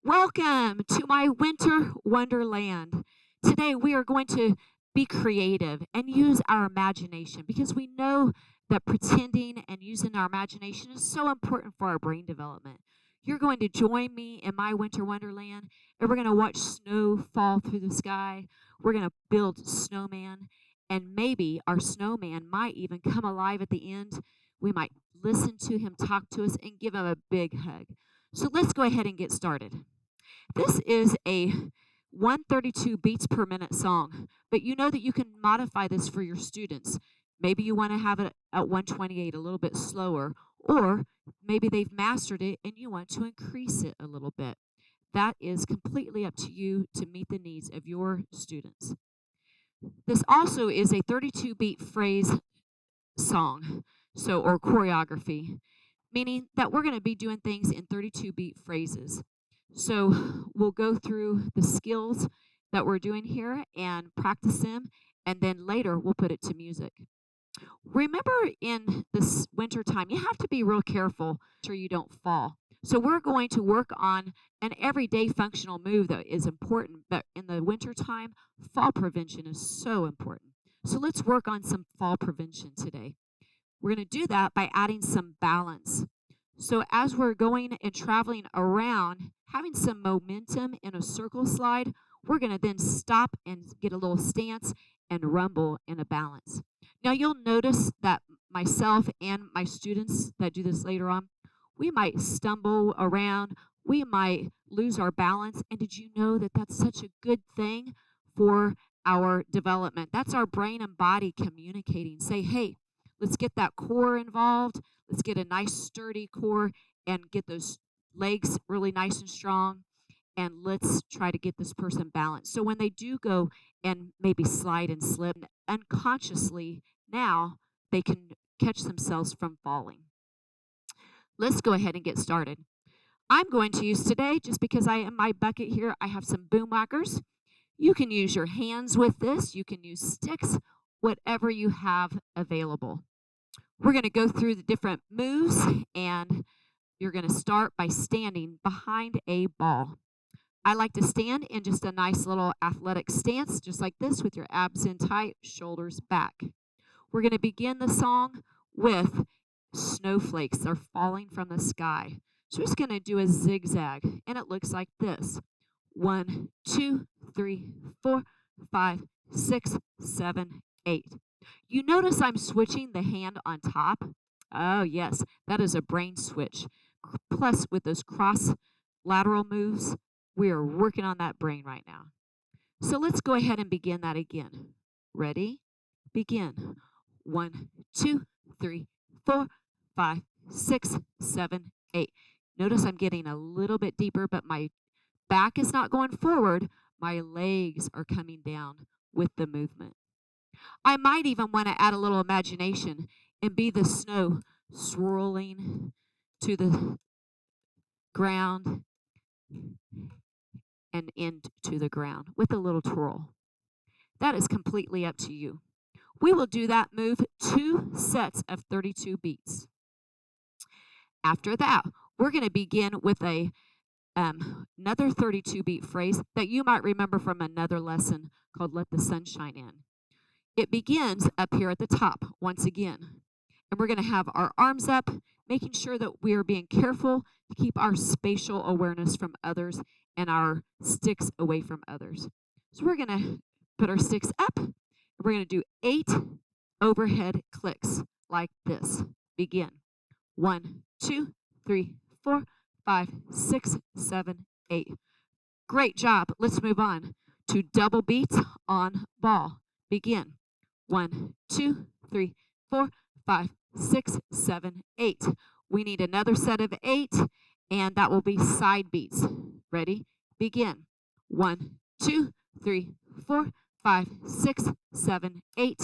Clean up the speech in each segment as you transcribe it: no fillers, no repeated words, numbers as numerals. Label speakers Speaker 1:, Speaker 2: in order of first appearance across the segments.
Speaker 1: Welcome to my winter wonderland. Today we are going to be creative and use our imagination because we know that pretending and using our imagination is so important for our brain development. You're going to join me in my winter wonderland and we're going to watch snow fall through the sky. We're going to build snowman, and maybe our snowman might even come alive at the end. We might listen to him talk to us and give him a big hug. So let's go ahead and get started. This is a 132 beats per minute song, but you know that you can modify this for your students. Maybe you want to have it at 128, a little bit slower, or maybe they've mastered it and you want to increase it a little bit. That is completely up to you to meet the needs of your students. This also is a 32 beat phrase song, or choreography, meaning that we're going to be doing things in 32 beat phrases. So we'll go through the skills that we're doing here and practice them, and then later we'll put it to music. Remember, in this winter time, you have to be real careful so you don't fall. So we're going to work on an everyday functional move that is important, but in the winter time, fall prevention is so important. So let's work on some fall prevention today. We're going to do that by adding some balance. So as we're going and traveling around, having some momentum in a circle slide, we're going to then stop and get a little stance and rumble in a balance. Now you'll notice that myself and my students that do this later on, we might stumble around, we might lose our balance, and did you know that that's such a good thing for our development? That's our brain and body communicating. Say, hey, let's get that core involved. Let's get a nice sturdy core and get those legs really nice and strong. And let's try to get this person balanced. So when they do go and maybe slide and slip unconsciously, now they can catch themselves from falling. Let's go ahead and get started. I'm going to use today, just because I am my bucket here, I have some boom whackers. You can use your hands with this. You can use sticks, whatever you have available. We're going to go through the different moves, and you're going to start by standing behind a ball. I like to stand in just a nice little athletic stance, just like this, with your abs in tight, shoulders back. We're going to begin the song with snowflakes. They're falling from the sky. So we're just going to do a zigzag, and it looks like this. 1, 2, 3, 4, 5, 6, 7, 8. You notice I'm switching the hand on top. Oh, yes, that is a brain switch. Plus, with those cross lateral moves, we are working on that brain right now. So let's go ahead and begin that again. Ready? Begin. 1, 2, 3, 4, 5, 6, 7, 8. Notice I'm getting a little bit deeper, but my back is not going forward. My legs are coming down with the movement. I might even want to add a little imagination and be the snow swirling to the ground and into the ground with a little twirl. That is completely up to you. We will do that move 2 sets of 32 beats. After that, we're going to begin with another 32 beat phrase that you might remember from another lesson called Let the Sun Shine In. It begins up here at the top once again. And we're going to have our arms up, making sure that we are being careful to keep our spatial awareness from others and our sticks away from others. So we're going to put our sticks up, and we're going to do 8 overhead clicks like this. Begin. 1, 2, 3, 4, 5, 6, 7, 8. Great job. Let's move on to double beats on ball. Begin. 1, 2, 3, 4, 5, 6, 7, 8. We need another set of 8, and that will be side beats. Ready? Begin. 1, 2, 3, 4, 5, 6, 7, 8.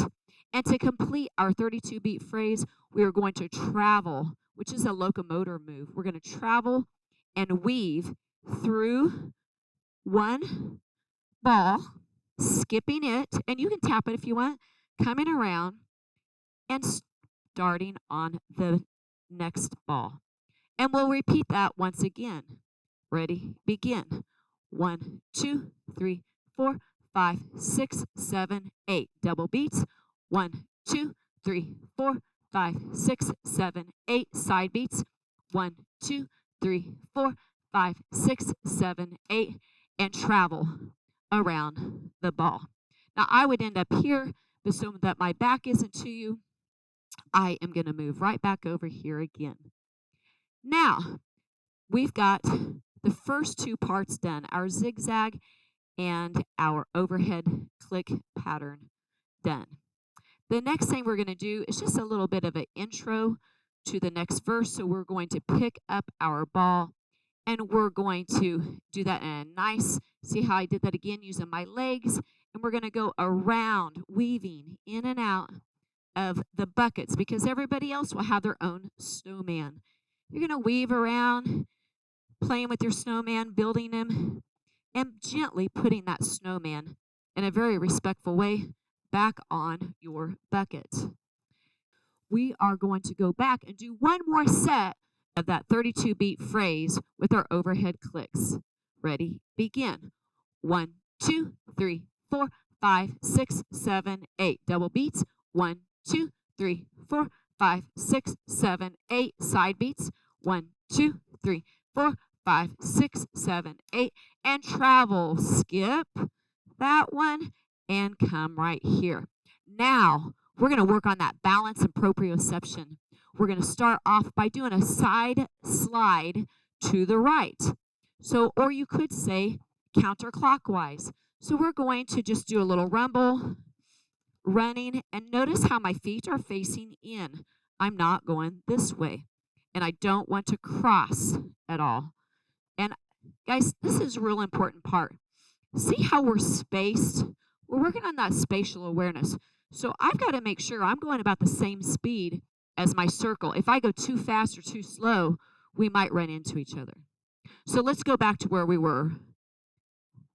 Speaker 1: And to complete our 32 beat phrase, we are going to travel, which is a locomotor move. We're going to travel and weave through one ball, skipping it, and you can tap it if you want, coming around and starting on the next ball. And we'll repeat that once again. Ready? Begin. 1, 2, 3, 4, 5, 6, 7, 8. Double beats. 1, 2, 3, 4, 5, 6, 7, 8. Side beats. 1, 2, 3, 4, 5, 6, 7, 8. And travel around the ball. Now I would end up here, but so that my back isn't to you, I am going to move right back over here again. Now, we've got the first two parts done, our zigzag and our overhead click pattern done. The next thing we're going to do is just a little bit of an intro to the next verse. So we're going to pick up our ball and we're going to do that in a nice, see how I did that again using my legs, and we're going to go around, weaving in and out of the buckets because everybody else will have their own snowman. You're going to weave around, playing with your snowman, building him, and gently putting that snowman in a very respectful way back on your bucket. We are going to go back and do one more set of that 32 beat phrase with our overhead clicks. Ready? Begin. 1, 2, 3, 4, 5, 6, 7, 8. Double beats. 1, 2, 3, 4, 5, 6, 7, 8. Side beats. 1, 2, 3, 4, 5, 6, 7, 8. And travel. Skip that one and come right here. Now, we're going to work on that balance and proprioception. We're going to start off by doing a side slide to the right. So, or you could say counterclockwise. So we're going to just do a little rumble, running, and notice how my feet are facing in. I'm not going this way, and I don't want to cross at all. And guys, this is a real important part. See how we're spaced? We're working on that spatial awareness. So I've got to make sure I'm going about the same speed as my circle. If I go too fast or too slow, we might run into each other. So let's go back to where we were.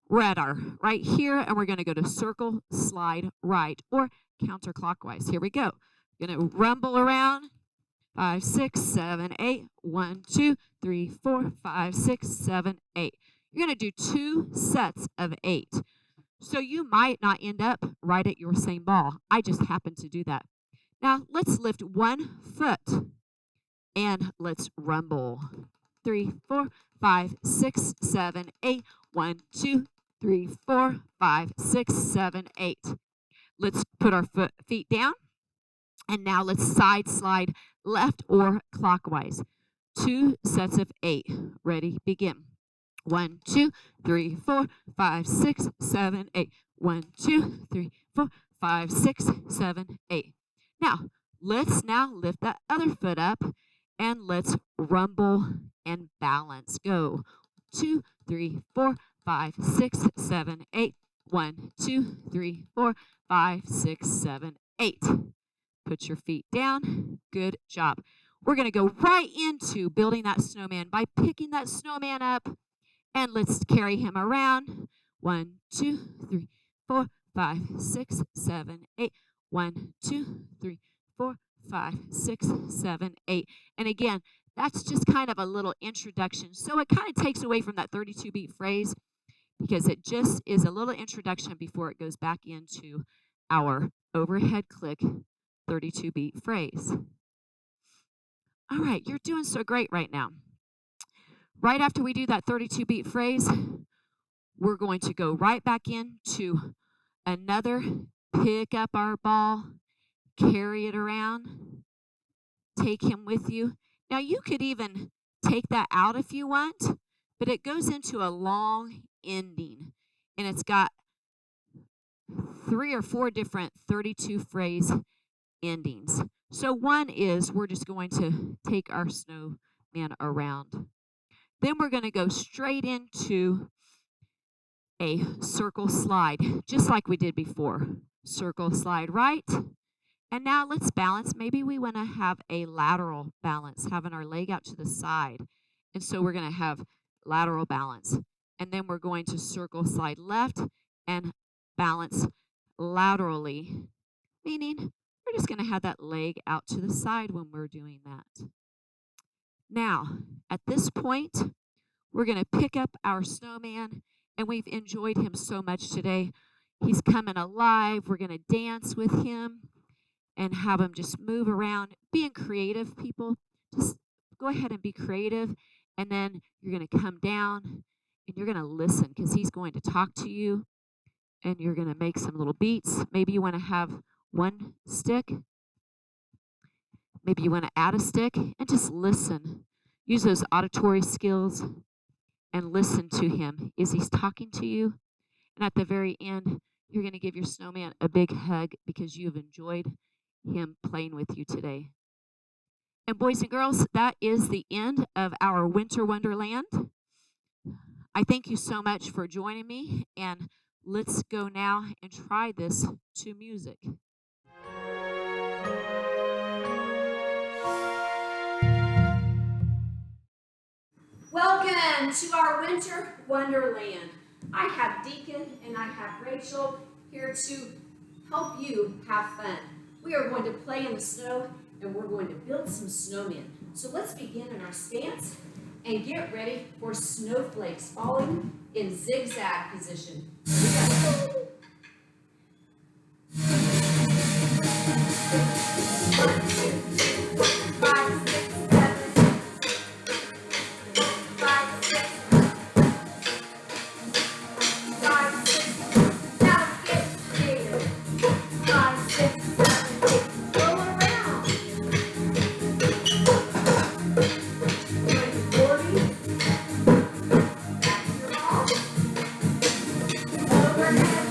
Speaker 1: We're at our right here, and we're going to go to circle, slide, right, or counterclockwise. Here we go. Going to rumble around. 5, 6, 7, 8. 1, 2, 3, 4, 5, 6, 7, 8. You're going to do 2 sets of 8. So you might not end up right at your same ball. I just happened to do that. Now let's lift 1 foot and let's rumble. 3, 4, 5, 6, 7, 8. 1, 2, 3, 4, 5, 6, 7, 8. Let's put our feet down. And now let's side slide left or clockwise. 2 sets of 8. Ready? Begin. 1, 2, 3, 4, 5, 6, 7, 8. 1, 2, 3, 4, 5, 6, 7, 8. Now, let's lift that other foot up and let's rumble and balance. Go. 2, 3, 4, 5, 6, 7, 8. 1, 2, 3, 4, 5, 6, 7, 8. Put your feet down. Good job. We're going to go right into building that snowman by picking that snowman up, and let's carry him around. 1, 2, 3, 4, 5, 6, 7, 8. 1, 2, 3, 4, 5, 6, 7, 8. And again, that's just kind of a little introduction. So it kind of takes away from that 32 beat phrase because it just is a little introduction before it goes back into our overhead click 32 beat phrase. All right, you're doing so great right now. Right after we do that 32 beat phrase, we're going to go right back into another, pick up our ball, carry it around, take him with you. Now you could even take that out if you want, but it goes into a long ending, and it's got 3 or 4 different 32 phrase endings. So one is we're just going to take our snowman around. Then we're going to go straight into a circle slide, just like we did before. Circle slide right. And now let's balance. Maybe we want to have a lateral balance, having our leg out to the side. And so we're going to have lateral balance. And then we're going to circle slide left and balance laterally, meaning we're just going to have that leg out to the side when we're doing that. Now, at this point, We're going to pick up our snowman, and we've enjoyed him so much today. He's coming alive. We're going to dance with him and have him just move around. Being creative, people. Just go ahead and be creative, and then you're going to come down and you're going to listen because he's going to talk to you, and you're going to make some little beats. Maybe you want to have one stick. Maybe you want to add a stick and just listen. Use those auditory skills and listen to him. Is he talking to you? And at the very end, you're going to give your snowman a big hug because you've enjoyed him playing with you today. And boys and girls, that is the end of our Winter Wonderland. I thank you so much for joining me, and let's go now and try this to music. Welcome to our Winter Wonderland. I have Deacon and I have Rachel here to help you have fun. We are going to play in the snow and we're going to build some snowmen. So let's begin in our stance and get ready for snowflakes falling in zigzag position. Here we go. 5, 6, 7, 5, 6, 5, 6. Now let's get creative. 5, 6, 7, 8. Roll around. 40. Back to your ball. Overhead.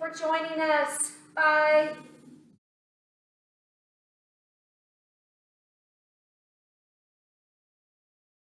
Speaker 2: for joining us. Bye.